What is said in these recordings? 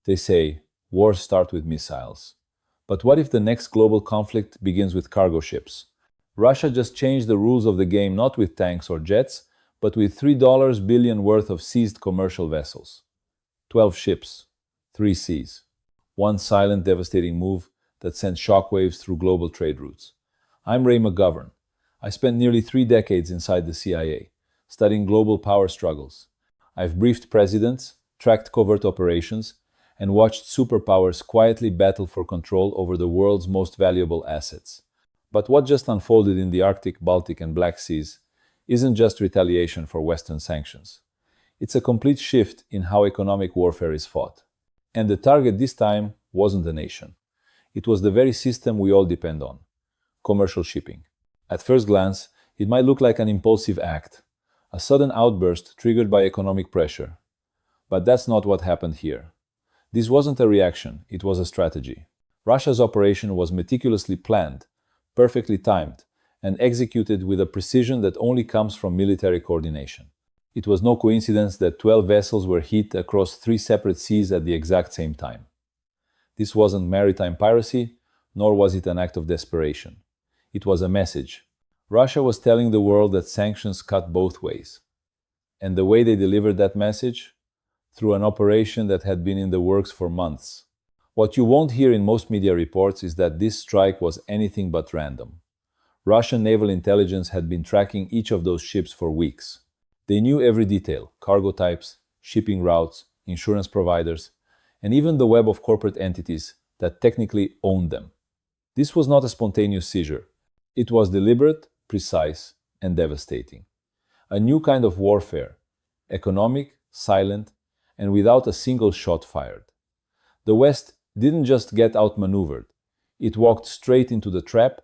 They say, wars start with missiles. But what if the next global conflict begins with cargo ships? Russia just changed the rules of the game not with tanks or jets, but with $3 billion worth of seized commercial vessels. 12 ships, 3 seas. One silent, devastating move that sent shockwaves through global trade routes. I'm Ray McGovern. I spent nearly 3 decades inside the CIA, studying global power struggles. I've briefed presidents, tracked covert operations, and watched superpowers quietly battle for control over the world's most valuable assets. But what just unfolded in the Arctic, Baltic, and Black Seas isn't just retaliation for Western sanctions. It's a complete shift in how economic warfare is fought. And the target this time wasn't a nation. It was the very system we all depend on: commercial shipping. At first glance, it might look like an impulsive act, a sudden outburst triggered by economic pressure. But that's not what happened here. This wasn't a reaction, it was a strategy. Russia's operation was meticulously planned, perfectly timed, and executed with a precision that only comes from military coordination. It was no coincidence that 12 vessels were hit across 3 separate seas at the exact same time. This wasn't maritime piracy, nor was it an act of desperation. It was a message. Russia was telling the world that sanctions cut both ways. And the way they delivered that message? Through an operation that had been in the works for months. What you won't hear in most media reports is that this strike was anything but random. Russian naval intelligence had been tracking each of those ships for weeks. They knew every detail: cargo types, shipping routes, insurance providers, and even the web of corporate entities that technically owned them. This was not a spontaneous seizure. It was deliberate, precise, and devastating. A new kind of warfare, economic, silent, and without a single shot fired. The West didn't just get outmaneuvered. It walked straight into the trap.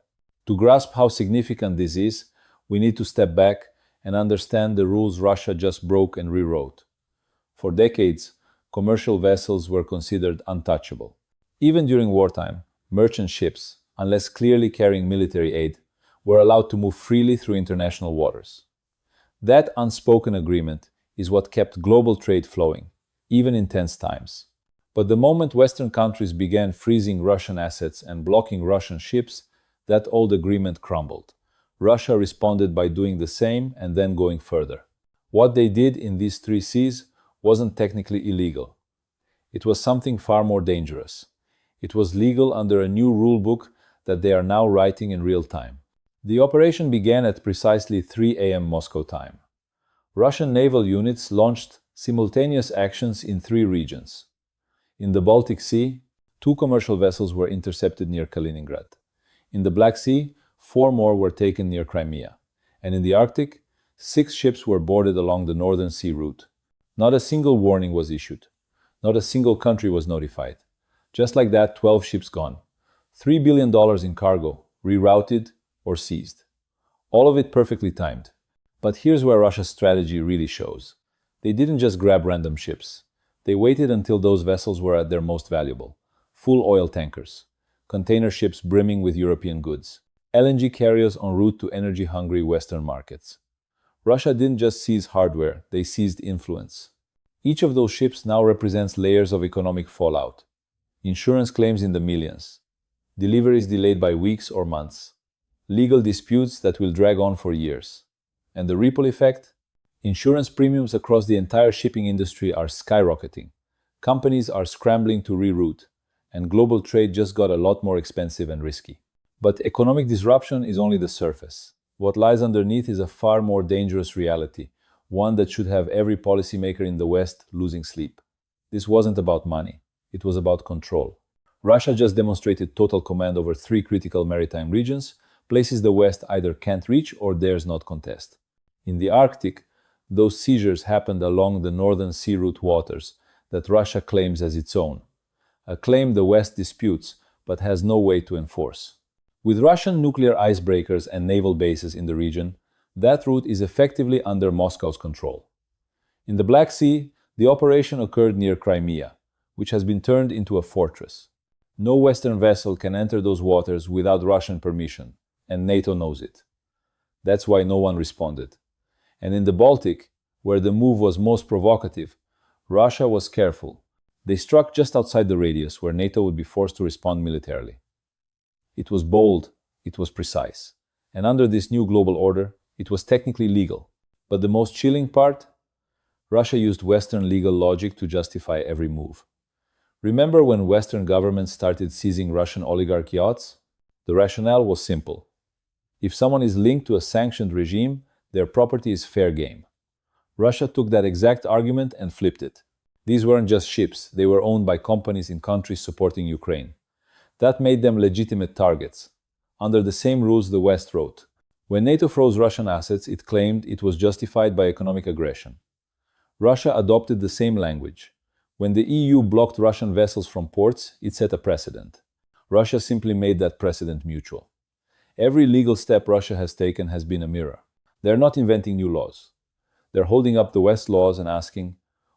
To grasp how significant this is, we need to step back and understand the rules Russia just broke and rewrote. For decades, commercial vessels were considered untouchable. Even during wartime, merchant ships, unless clearly carrying military aid, were allowed to move freely through international waters. That unspoken agreement is what kept global trade flowing, even in tense times. But the moment Western countries began freezing Russian assets and blocking Russian ships, that old agreement crumbled. Russia responded by doing the same and then going further. What they did in these 3 seas wasn't technically illegal. It was something far more dangerous. It was legal under a new rule book that they are now writing in real time. The operation began at precisely 3 a.m. Moscow time. Russian naval units launched simultaneous actions in 3 regions. In the Baltic Sea, 2 commercial vessels were intercepted near Kaliningrad. In the Black Sea, 4 more were taken near Crimea. And in the Arctic, 6 ships were boarded along the Northern Sea route. Not a single warning was issued. Not a single country was notified. Just like that, 12 ships gone. $3 billion in cargo, rerouted or seized. All of it perfectly timed. But here's where Russia's strategy really shows. They didn't just grab random ships. They waited until those vessels were at their most valuable. Full oil tankers, container ships brimming with European goods, LNG carriers en route to energy-hungry Western markets. Russia didn't just seize hardware, they seized influence. Each of those ships now represents layers of economic fallout. Insurance claims in the millions. Deliveries delayed by weeks or months. Legal disputes that will drag on for years. And the ripple effect? Insurance premiums across the entire shipping industry are skyrocketing. Companies are scrambling to reroute, and global trade just got a lot more expensive and risky. But economic disruption is only the surface. What lies underneath is a far more dangerous reality, one that should have every policymaker in the West losing sleep. This wasn't about money, it was about control. Russia just demonstrated total command over 3 critical maritime regions, places the West either can't reach or dares not contest. In the Arctic, those seizures happened along the Northern Sea route waters that Russia claims as its own, a claim the West disputes but has no way to enforce. With Russian nuclear icebreakers and naval bases in the region, that route is effectively under Moscow's control. In the Black Sea, the operation occurred near Crimea, which has been turned into a fortress. No Western vessel can enter those waters without Russian permission, and NATO knows it. That's why no one responded. And in the Baltic, where the move was most provocative, Russia was careful. They struck just outside the radius where NATO would be forced to respond militarily. It was bold, it was precise. And under this new global order, it was technically legal. But the most chilling part? Russia used Western legal logic to justify every move. Remember when Western governments started seizing Russian oligarch yachts? The rationale was simple. If someone is linked to a sanctioned regime, their property is fair game. Russia took that exact argument and flipped it. These weren't just ships, they were owned by companies in countries supporting Ukraine. That made them legitimate targets. Under the same rules the West wrote. When NATO froze Russian assets, it claimed it was justified by economic aggression. Russia adopted the same language. When the EU blocked Russian vessels from ports, it set a precedent. Russia simply made that precedent mutual. Every legal step Russia has taken has been a mirror. They're not inventing new laws. They're holding up the West laws and asking,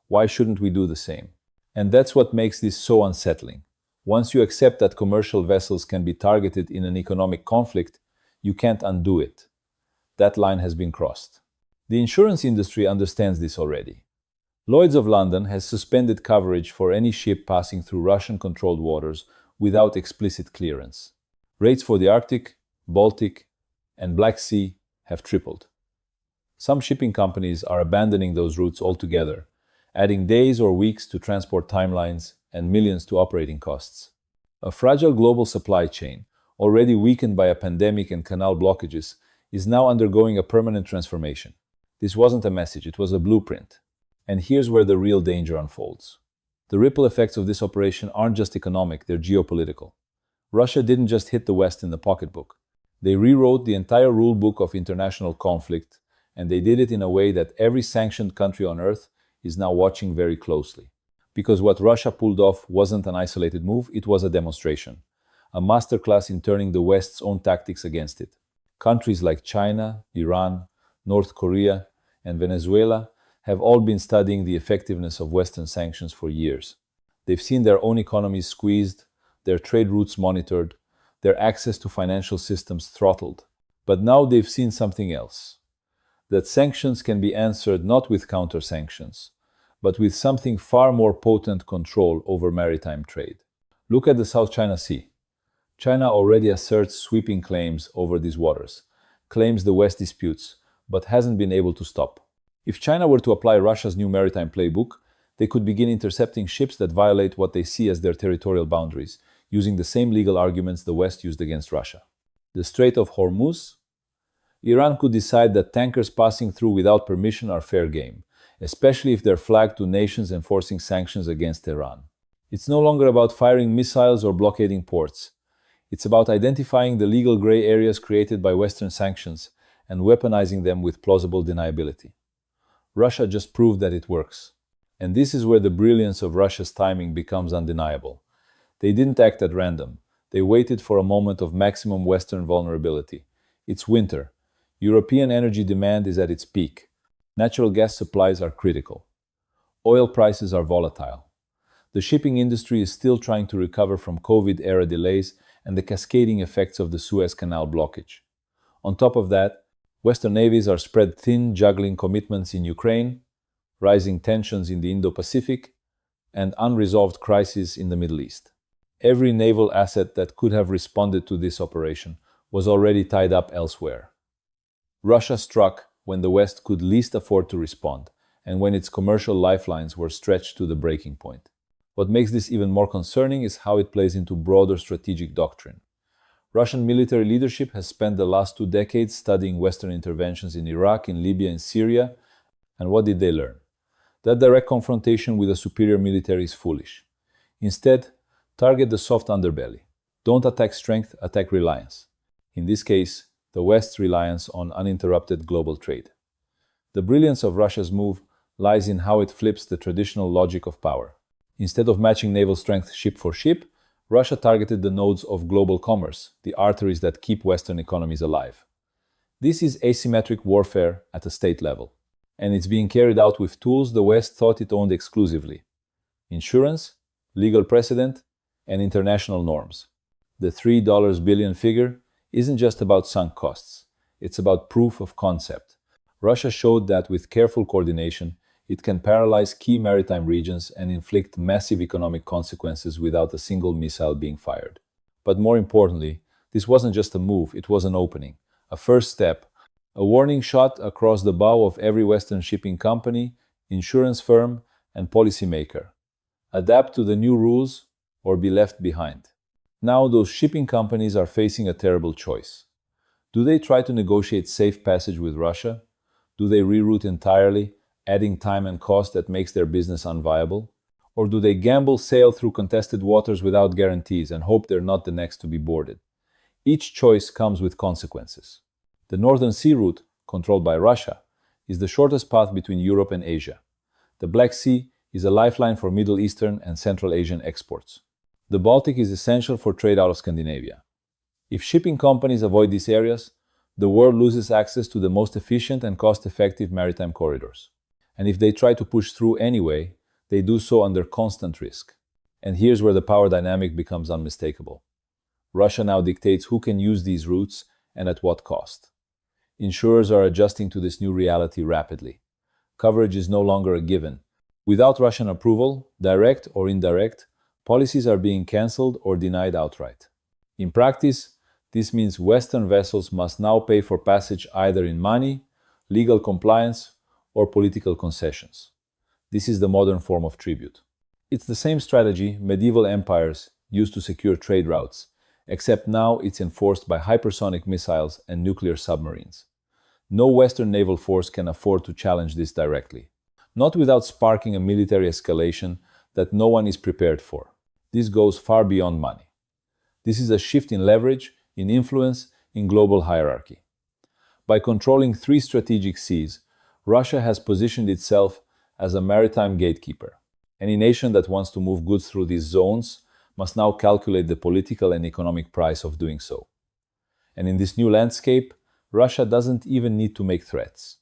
why shouldn't we do the same? And that's what makes this so unsettling. Once you accept that commercial vessels can be targeted in an economic conflict, you can't undo it. That line has been crossed. The insurance industry understands this already. Lloyd's of London has suspended coverage for any ship passing through Russian-controlled waters without explicit clearance. Rates for the Arctic, Baltic, and Black Sea have tripled. Some shipping companies are abandoning those routes altogether, adding days or weeks to transport timelines and millions to operating costs. A fragile global supply chain, already weakened by a pandemic and canal blockages, is now undergoing a permanent transformation. This wasn't a message, it was a blueprint. And here's where the real danger unfolds. The ripple effects of this operation aren't just economic, they're geopolitical. Russia didn't just hit the West in the pocketbook. They rewrote the entire rule book of international conflict, and they did it in a way that every sanctioned country on earth is now watching very closely. Because what Russia pulled off wasn't an isolated move, it was a demonstration. A masterclass in turning the West's own tactics against it. Countries like China, Iran, North Korea, and Venezuela have all been studying the effectiveness of Western sanctions for years. They've seen their own economies squeezed, their trade routes monitored, their access to financial systems throttled. But now they've seen something else. That sanctions can be answered not with counter-sanctions, but with something far more potent: control over maritime trade. Look at the South China Sea. China already asserts sweeping claims over these waters, claims the West disputes, but hasn't been able to stop. If China were to apply Russia's new maritime playbook, they could begin intercepting ships that violate what they see as their territorial boundaries, using the same legal arguments the West used against Russia. The Strait of Hormuz? Iran could decide that tankers passing through without permission are fair game, especially if they're flagged to nations enforcing sanctions against Iran. It's no longer about firing missiles or blockading ports. It's about identifying the legal gray areas created by Western sanctions and weaponizing them with plausible deniability. Russia just proved that it works. And this is where the brilliance of Russia's timing becomes undeniable. They didn't act at random. They waited for a moment of maximum Western vulnerability. It's winter. European energy demand is at its peak. Natural gas supplies are critical. Oil prices are volatile. The shipping industry is still trying to recover from COVID-era delays and the cascading effects of the Suez Canal blockage. On top of that, Western navies are spread thin, juggling commitments in Ukraine, rising tensions in the Indo-Pacific, and unresolved crises in the Middle East. Every naval asset that could have responded to this operation was already tied up elsewhere. Russia struck when the West could least afford to respond, and when its commercial lifelines were stretched to the breaking point. What makes this even more concerning is how it plays into broader strategic doctrine. Russian military leadership has spent the last 2 decades studying Western interventions in Iraq, in Libya, and Syria, and what did they learn? That direct confrontation with a superior military is foolish. Instead, target the soft underbelly. Don't attack strength, attack reliance. In this case, the West's reliance on uninterrupted global trade. The brilliance of Russia's move lies in how it flips the traditional logic of power. Instead of matching naval strength ship for ship, Russia targeted the nodes of global commerce, the arteries that keep Western economies alive. This is asymmetric warfare at a state level, and it's being carried out with tools the West thought it owned exclusively: insurance, legal precedent, and international norms. The $3 billion figure isn't just about sunk costs, it's about proof of concept. Russia showed that with careful coordination, It can paralyze key maritime regions and inflict massive economic consequences without a single missile being fired. But more importantly, this wasn't just a move, it was an opening, a first step, a warning shot across the bow of every Western shipping company, insurance firm, and policymaker. Adapt to the new rules or be left behind. Now those shipping companies are facing a terrible choice. Do they try to negotiate safe passage with Russia? Do they reroute entirely, adding time and cost that makes their business unviable? Or do they gamble, sail through contested waters without guarantees and hope they're not the next to be boarded? Each choice comes with consequences. The Northern Sea route, controlled by Russia, is the shortest path between Europe and Asia. The Black Sea is a lifeline for Middle Eastern and Central Asian exports. The Baltic is essential for trade out of Scandinavia. If shipping companies avoid these areas, the world loses access to the most efficient and cost-effective maritime corridors. And if they try to push through anyway, they do so under constant risk. And here's where the power dynamic becomes unmistakable. Russia now dictates who can use these routes and at what cost. Insurers are adjusting to this new reality rapidly. Coverage is no longer a given. Without Russian approval, direct or indirect, policies are being cancelled or denied outright. In practice, this means Western vessels must now pay for passage either in money, legal compliance, or political concessions. This is the modern form of tribute. It's the same strategy medieval empires used to secure trade routes, except now it's enforced by hypersonic missiles and nuclear submarines. No Western naval force can afford to challenge this directly, not without sparking a military escalation that no one is prepared for. This goes far beyond money. This is a shift in leverage, in influence, in global hierarchy. By controlling three strategic seas, Russia has positioned itself as a maritime gatekeeper. Any nation that wants to move goods through these zones must now calculate the political and economic price of doing so. And in this new landscape, Russia doesn't even need to make threats.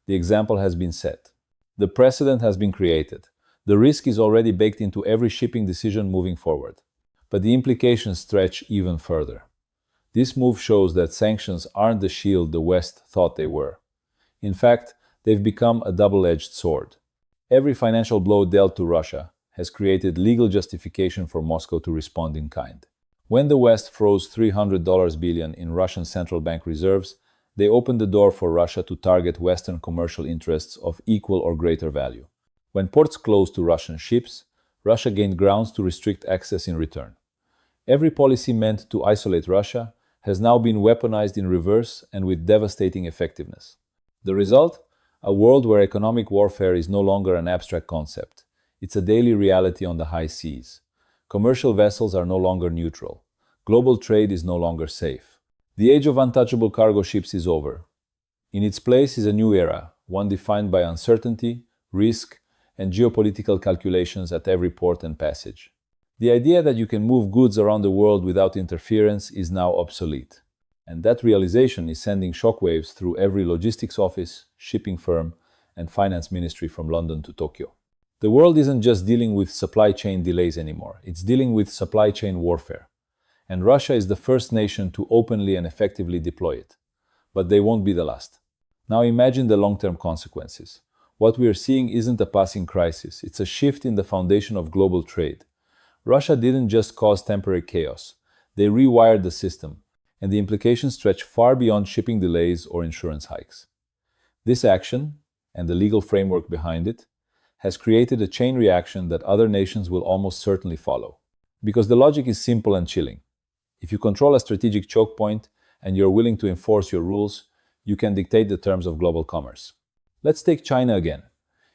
The example has been set. The precedent has been created. The risk is already baked into every shipping decision moving forward. But the implications stretch even further. This move shows that sanctions aren't the shield the West thought they were. In fact, they've become a double-edged sword. Every financial blow dealt to Russia has created legal justification for Moscow to respond in kind. When the West froze $300 billion in Russian central bank reserves, they opened the door for Russia to target Western commercial interests of equal or greater value. When ports closed to Russian ships, Russia gained grounds to restrict access in return. Every policy meant to isolate Russia has now been weaponized in reverse and with devastating effectiveness. The result? A world where economic warfare is no longer an abstract concept. It's a daily reality on the high seas. Commercial vessels are no longer neutral. Global trade is no longer safe. The age of untouchable cargo ships is over. In its place is a new era, one defined by uncertainty, risk, and geopolitical calculations at every port and passage. The idea that you can move goods around the world without interference is now obsolete. And that realization is sending shockwaves through every logistics office, shipping firm, and finance ministry from London to Tokyo. The world isn't just dealing with supply chain delays anymore, it's dealing with supply chain warfare. And Russia is the first nation to openly and effectively deploy it. But they won't be the last. Now imagine the long-term consequences. What we are seeing isn't a passing crisis, it's a shift in the foundation of global trade. Russia didn't just cause temporary chaos, they rewired the system, and the implications stretch far beyond shipping delays or insurance hikes. This action, and the legal framework behind it, has created a chain reaction that other nations will almost certainly follow. Because the logic is simple and chilling. If you control a strategic choke point and you're willing to enforce your rules, you can dictate the terms of global commerce. Let's take China again.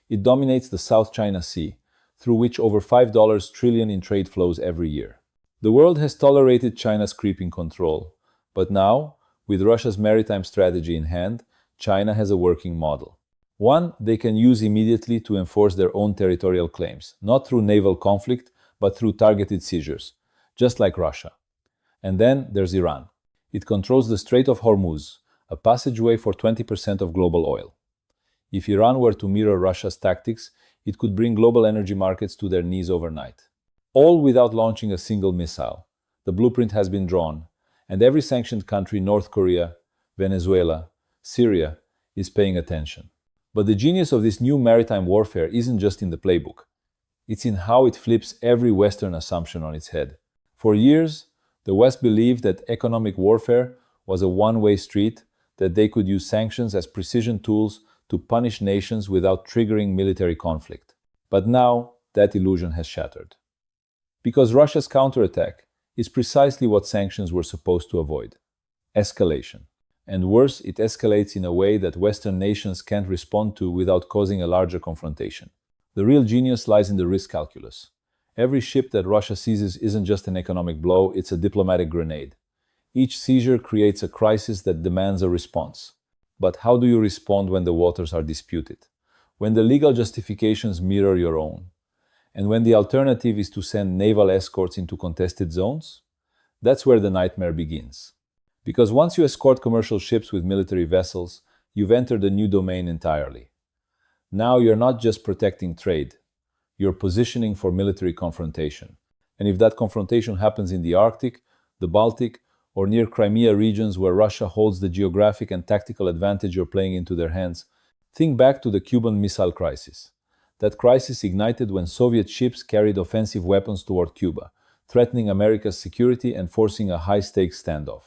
It dominates the South China Sea, through which over $5 trillion in trade flows every year. The world has tolerated China's creeping control, but now, with Russia's maritime strategy in hand, China has a working model. One they can use immediately to enforce their own territorial claims, not through naval conflict, but through targeted seizures, just like Russia. And then there's Iran. It controls the Strait of Hormuz, a passageway for 20% of global oil. If Iran were to mirror Russia's tactics, it could bring global energy markets to their knees overnight. All without launching a single missile. The blueprint has been drawn, and every sanctioned country, North Korea, Venezuela, Syria, is paying attention. But the genius of this new maritime warfare isn't just in the playbook. It's in how it flips every Western assumption on its head. For years, the West believed that economic warfare was a one-way street, that they could use sanctions as precision tools to punish nations without triggering military conflict. But now, that illusion has shattered. Because Russia's counterattack is precisely what sanctions were supposed to avoid: escalation. And worse, it escalates in a way that Western nations can't respond to without causing a larger confrontation. The real genius lies in the risk calculus. Every ship that Russia seizes isn't just an economic blow, it's a diplomatic grenade. Each seizure creates a crisis that demands a response. But how do you respond when the waters are disputed? When the legal justifications mirror your own? And when the alternative is to send naval escorts into contested zones? That's where the nightmare begins. Because once you escort commercial ships with military vessels, you've entered a new domain entirely. Now you're not just protecting trade, you're positioning for military confrontation. And if that confrontation happens in the Arctic, the Baltic, or near Crimea regions where Russia holds the geographic and tactical advantage you're playing into their hands, think back to the Cuban Missile Crisis. That crisis ignited when Soviet ships carried offensive weapons toward Cuba, threatening America's security and forcing a high-stakes standoff.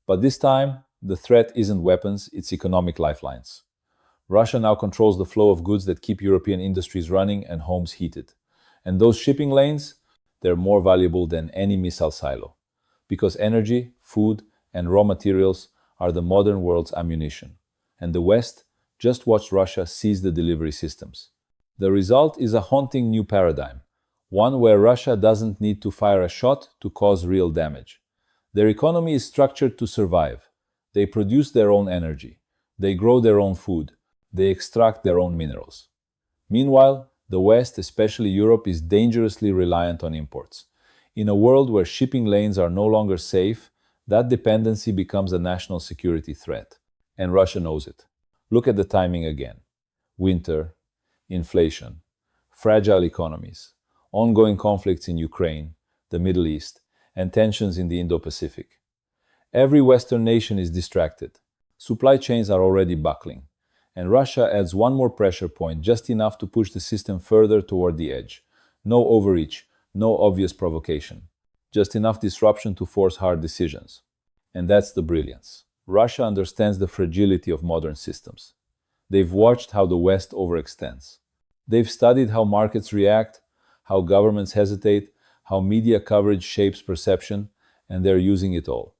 But this time, the threat isn't weapons, it's economic lifelines. Russia now controls the flow of goods that keep European industries running and homes heated. And those shipping lanes, they're more valuable than any missile silo. Because energy, food, and raw materials are the modern world's ammunition. And the West just watched Russia seize the delivery systems. The result is a haunting new paradigm, one where Russia doesn't need to fire a shot to cause real damage. Their economy is structured to survive. They produce their own energy. They grow their own food. They extract their own minerals. Meanwhile, the West, especially Europe, is dangerously reliant on imports. In a world where shipping lanes are no longer safe, that dependency becomes a national security threat. And Russia knows it. Look at the timing again. Winter, inflation, fragile economies, ongoing conflicts in Ukraine, the Middle East, and tensions in the Indo-Pacific. Every Western nation is distracted. Supply chains are already buckling. And Russia adds one more pressure point, just enough to push the system further toward the edge. No overreach, no obvious provocation. Just enough disruption to force hard decisions. And that's the brilliance. Russia understands the fragility of modern systems. They've watched how the West overextends. They've studied how markets react, how governments hesitate, how media coverage shapes perception, and they're using it all.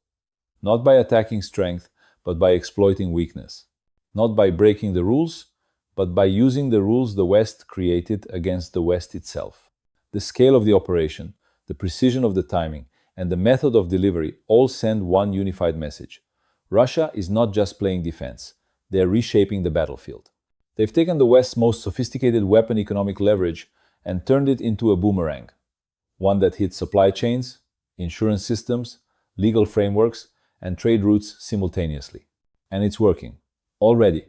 Not by attacking strength, but by exploiting weakness. Not by breaking the rules, but by using the rules the West created against the West itself. The scale of the operation, the precision of the timing, and the method of delivery all send one unified message. Russia is not just playing defense, they're reshaping the battlefield. They've taken the West's most sophisticated weapon economic leverage and turned it into a boomerang. One that hits supply chains, insurance systems, legal frameworks, and trade routes simultaneously. And it's working. Already,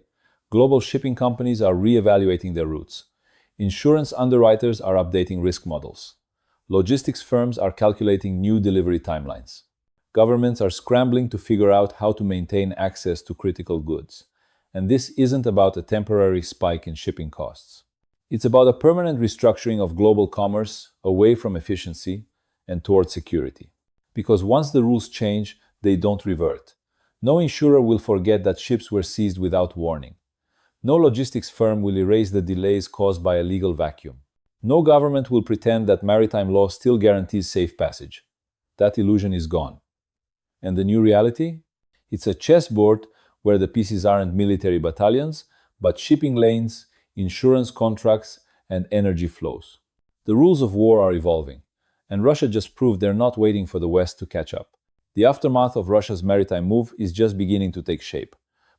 global shipping companies are re-evaluating their routes. Insurance underwriters are updating risk models. Logistics firms are calculating new delivery timelines. Governments are scrambling to figure out how to maintain access to critical goods. And this isn't about a temporary spike in shipping costs. It's about a permanent restructuring of global commerce away from efficiency and toward security. Because once the rules change, they don't revert. No insurer will forget that ships were seized without warning. No logistics firm will erase the delays caused by a legal vacuum. No government will pretend that maritime law still guarantees safe passage. That illusion is gone. And the new reality? It's a chessboard where the pieces aren't military battalions, but shipping lanes, insurance contracts, and energy flows. The rules of war are evolving, and Russia just proved they're not waiting for the West to catch up. The aftermath of Russia's maritime move is just beginning to take shape,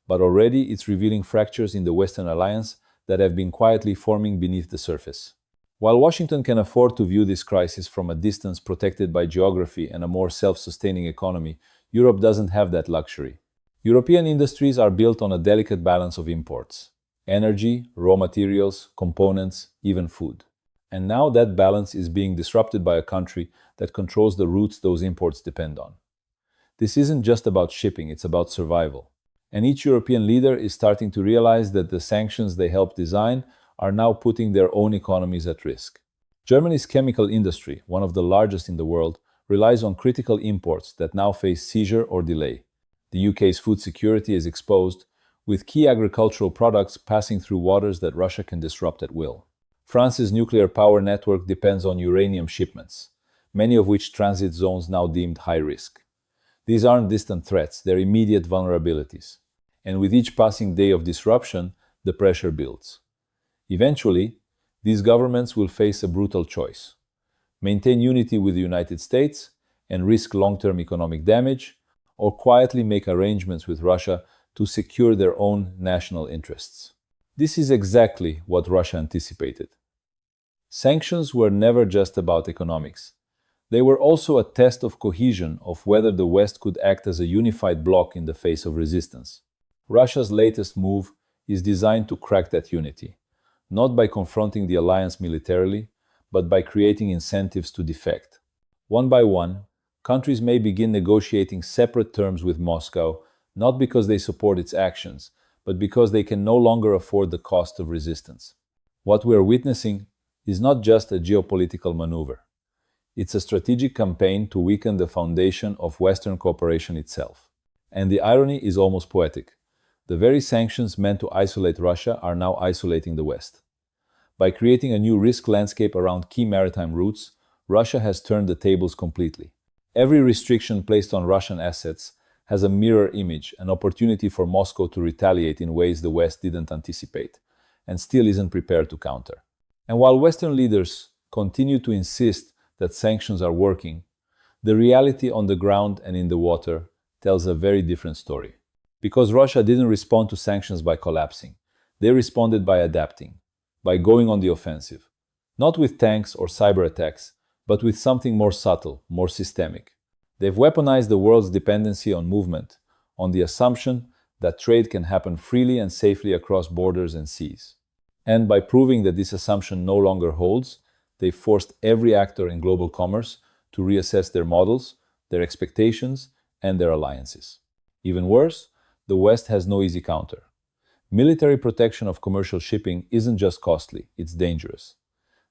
but already it's revealing fractures in the Western alliance that have been quietly forming beneath the surface. While Washington can afford to view this crisis from a distance protected by geography and a more self-sustaining economy, Europe doesn't have that luxury. European industries are built on a delicate balance of imports: energy, raw materials, components, even food. And now that balance is being disrupted by a country that controls the routes those imports depend on. This isn't just about shipping, it's about survival. And each European leader is starting to realize that the sanctions they helped design are now putting their own economies at risk. Germany's chemical industry, one of the largest in the world, relies on critical imports that now face seizure or delay. The UK's food security is exposed, with key agricultural products passing through waters that Russia can disrupt at will. France's nuclear power network depends on uranium shipments, many of which transit zones now deemed high risk. These aren't distant threats, they're immediate vulnerabilities. And with each passing day of disruption, the pressure builds. Eventually, these governments will face a brutal choice: maintain unity with the United States and risk long-term economic damage, or quietly make arrangements with Russia to secure their own national interests. This is exactly what Russia anticipated. Sanctions were never just about economics. They were also a test of cohesion, of whether the West could act as a unified bloc in the face of resistance. Russia's latest move is designed to crack that unity, not by confronting the alliance militarily, but by creating incentives to defect. One by one, countries may begin negotiating separate terms with Moscow, not because they support its actions, but because they can no longer afford the cost of resistance. What we are witnessing is not just a geopolitical maneuver. It's a strategic campaign to weaken the foundation of Western cooperation itself. And the irony is almost poetic. The very sanctions meant to isolate Russia are now isolating the West. By creating a new risk landscape around key maritime routes, Russia has turned the tables completely. Every restriction placed on Russian assets has a mirror image, an opportunity for Moscow to retaliate in ways the West didn't anticipate, and still isn't prepared to counter. And while Western leaders continue to insist that sanctions are working, the reality on the ground and in the water tells a very different story. Because Russia didn't respond to sanctions by collapsing, they responded by adapting, by going on the offensive. Not with tanks or cyber attacks, but with something more subtle, more systemic. They've weaponized the world's dependency on movement, on the assumption that trade can happen freely and safely across borders and seas. And by proving that this assumption no longer holds, they've forced every actor in global commerce to reassess their models, their expectations, and their alliances. Even worse, the West has no easy counter. Military protection of commercial shipping isn't just costly, it's dangerous.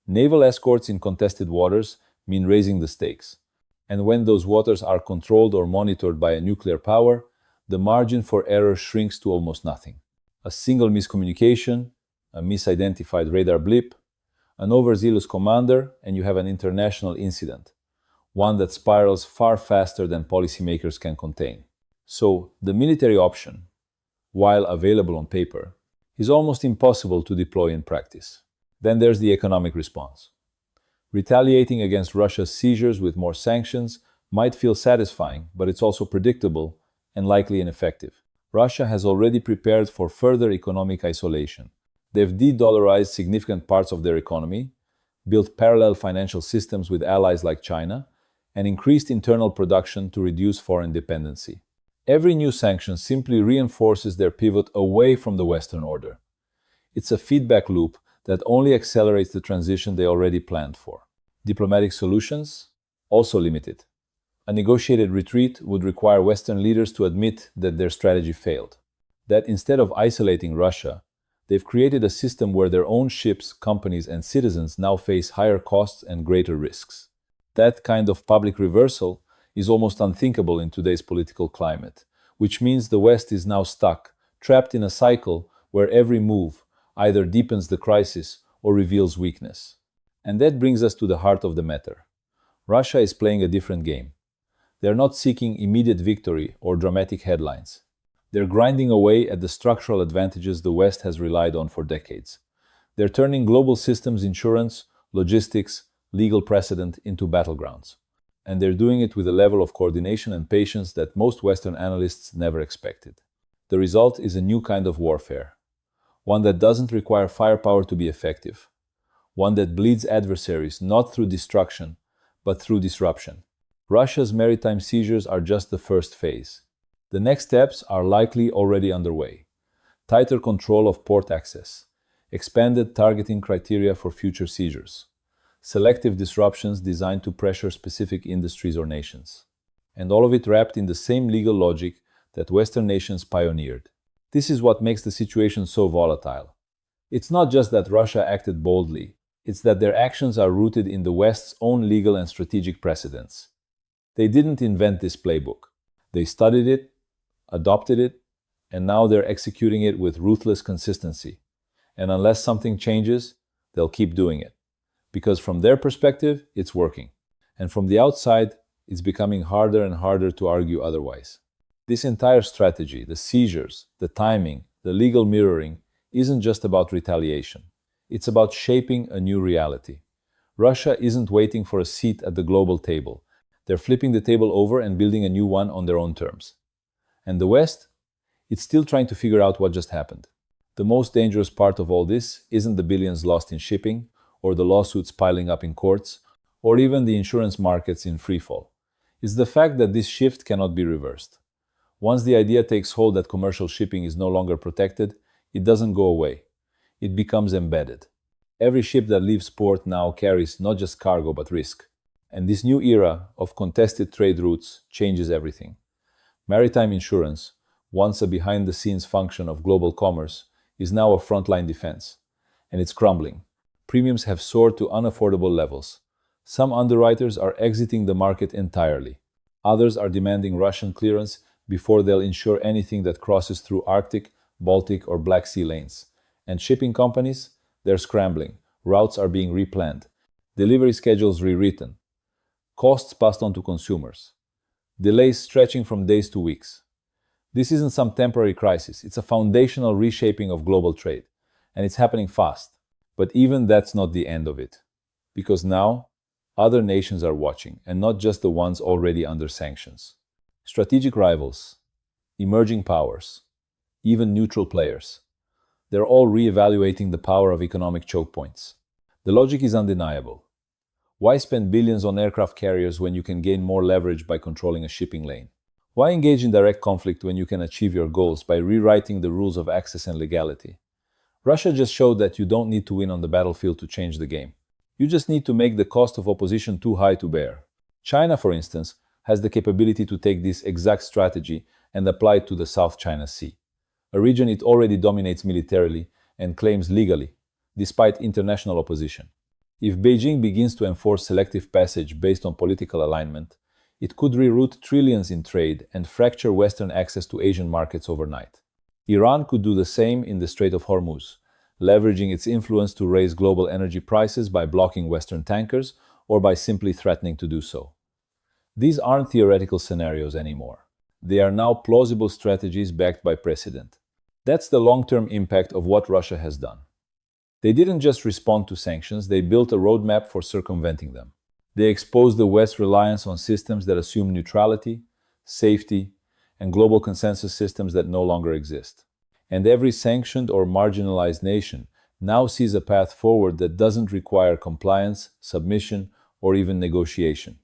Naval escorts in contested waters mean raising the stakes. And when those waters are controlled or monitored by a nuclear power, the margin for error shrinks to almost nothing. A single miscommunication, a misidentified radar blip, an overzealous commander, and you have an international incident, one that spirals far faster than policymakers can contain. So, the military option, while available on paper, is almost impossible to deploy in practice. Then there's the economic response. Retaliating against Russia's seizures with more sanctions might feel satisfying, but it's also predictable and likely ineffective. Russia has already prepared for further economic isolation. They've de-dollarized significant parts of their economy, built parallel financial systems with allies like China, and increased internal production to reduce foreign dependency. Every new sanction simply reinforces their pivot away from the Western order. It's a feedback loop that only accelerates the transition they already planned for. Diplomatic solutions? Also limited. A negotiated retreat would require Western leaders to admit that their strategy failed. That instead of isolating Russia, they've created a system where their own ships, companies, and citizens now face higher costs and greater risks. That kind of public reversal is almost unthinkable in today's political climate, which means the West is now stuck, trapped in a cycle where every move either deepens the crisis or reveals weakness. And that brings us to the heart of the matter. Russia is playing a different game. They're not seeking immediate victory or dramatic headlines. They're grinding away at the structural advantages the West has relied on for decades. They're turning global systems, insurance, logistics, legal precedent into battlegrounds. And they're doing it with a level of coordination and patience that most Western analysts never expected. The result is a new kind of warfare, one that doesn't require firepower to be effective, one that bleeds adversaries not through destruction, but through disruption. Russia's maritime seizures are just the first phase. The next steps are likely already underway. Tighter control of port access, expanded targeting criteria for future seizures, selective disruptions designed to pressure specific industries or nations. And all of it wrapped in the same legal logic that Western nations pioneered: This is what makes the situation so volatile. It's not just that Russia acted boldly, it's that their actions are rooted in the West's own legal and strategic precedents. They didn't invent this playbook. They studied it, adopted it, and now they're executing it with ruthless consistency. And unless something changes, they'll keep doing it. Because from their perspective, it's working. And from the outside, it's becoming harder and harder to argue otherwise. This entire strategy, the seizures, the timing, the legal mirroring, isn't just about retaliation. It's about shaping a new reality. Russia isn't waiting for a seat at the global table. They're flipping the table over and building a new one on their own terms. And the West? It's still trying to figure out what just happened. The most dangerous part of all this isn't the billions lost in shipping, or the lawsuits piling up in courts, or even the insurance markets in freefall. It's the fact that this shift cannot be reversed. Once the idea takes hold that commercial shipping is no longer protected, it doesn't go away. It becomes embedded. Every ship that leaves port now carries not just cargo but risk. And this new era of contested trade routes changes everything. Maritime insurance, once a behind-the-scenes function of global commerce, is now a frontline defense. And it's crumbling. Premiums have soared to unaffordable levels. Some underwriters are exiting the market entirely. Others are demanding Russian clearance before they'll insure anything that crosses through Arctic, Baltic, or Black Sea lanes. And shipping companies? They're scrambling. Routes are being replanned. Delivery schedules rewritten. Costs passed on to consumers. Delays stretching from days to weeks. This isn't some temporary crisis. It's a foundational reshaping of global trade. And it's happening fast. But even that's not the end of it. Because now, other nations are watching, and not just the ones already under sanctions. Strategic rivals, emerging powers, even neutral players. They're all re-evaluating the power of economic choke points. The logic is undeniable. Why spend billions on aircraft carriers when you can gain more leverage by controlling a shipping lane? Why engage in direct conflict when you can achieve your goals by rewriting the rules of access and legality? Russia just showed that you don't need to win on the battlefield to change the game. You just need to make the cost of opposition too high to bear. China, for instance, has the capability to take this exact strategy and apply it to the South China Sea, a region it already dominates militarily and claims legally, despite international opposition. If Beijing begins to enforce selective passage based on political alignment, it could reroute trillions in trade and fracture Western access to Asian markets overnight. Iran could do the same in the Strait of Hormuz, leveraging its influence to raise global energy prices by blocking Western tankers or by simply threatening to do so. These aren't theoretical scenarios anymore. They are now plausible strategies backed by precedent. That's the long-term impact of what Russia has done. They didn't just respond to sanctions, they built a roadmap for circumventing them. They exposed the West's reliance on systems that assume neutrality, safety, and global consensus systems that no longer exist. And every sanctioned or marginalized nation now sees a path forward that doesn't require compliance, submission, or even negotiation.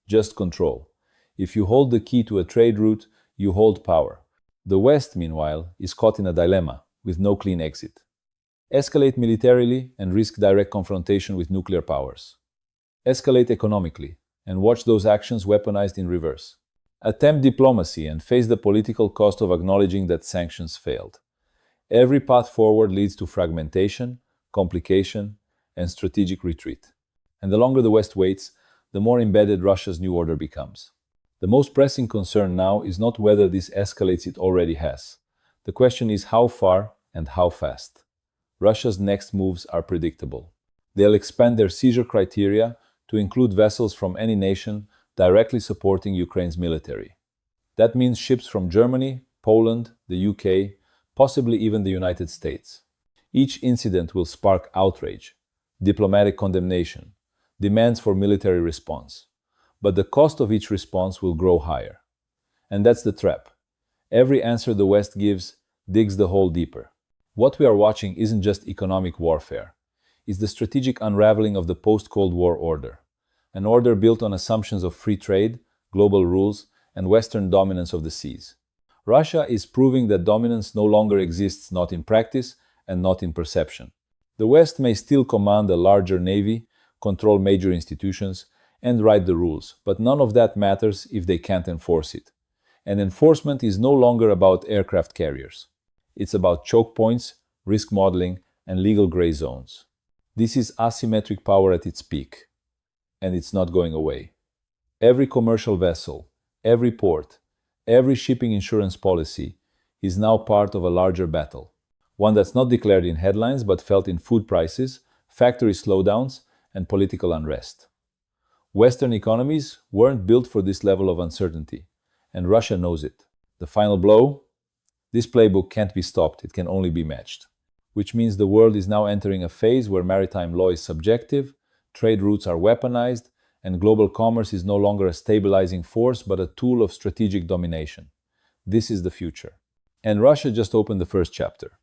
Just control. If you hold the key to a trade route, you hold power. The West, meanwhile, is caught in a dilemma, with no clean exit. Escalate militarily and risk direct confrontation with nuclear powers. Escalate economically and watch those actions weaponized in reverse. Attempt diplomacy and face the political cost of acknowledging that sanctions failed. Every path forward leads to fragmentation, complication, and strategic retreat. And the longer the West waits, the more embedded Russia's new order becomes. The most pressing concern now is not whether this escalates it already has. The question is how far and how fast. Russia's next moves are predictable. They'll expand their seizure criteria to include vessels from any nation directly supporting Ukraine's military. That means ships from Germany, Poland, the UK, possibly even the United States. Each incident will spark outrage, diplomatic condemnation, demands for military response. But the cost of each response will grow higher. And that's the trap. Every answer the West gives digs the hole deeper. What we are watching isn't just economic warfare. It's the strategic unraveling of the post-Cold War order. An order built on assumptions of free trade, global rules, and Western dominance of the seas. Russia is proving that dominance no longer exists, not in practice and not in perception. The West may still command a larger navy, control major institutions, and write the rules, but none of that matters if they can't enforce it. And enforcement is no longer about aircraft carriers. It's about choke points, risk modeling, and legal gray zones. This is asymmetric power at its peak, and it's not going away. Every commercial vessel, every port, every shipping insurance policy is now part of a larger battle. One that's not declared in headlines but felt in food prices, factory slowdowns, and political unrest. Western economies weren't built for this level of uncertainty, and Russia knows it. The final blow? This playbook can't be stopped, it can only be matched. Which means the world is now entering a phase where maritime law is subjective, trade routes are weaponized, and global commerce is no longer a stabilizing force but a tool of strategic domination. This is the future. And Russia just opened the first chapter.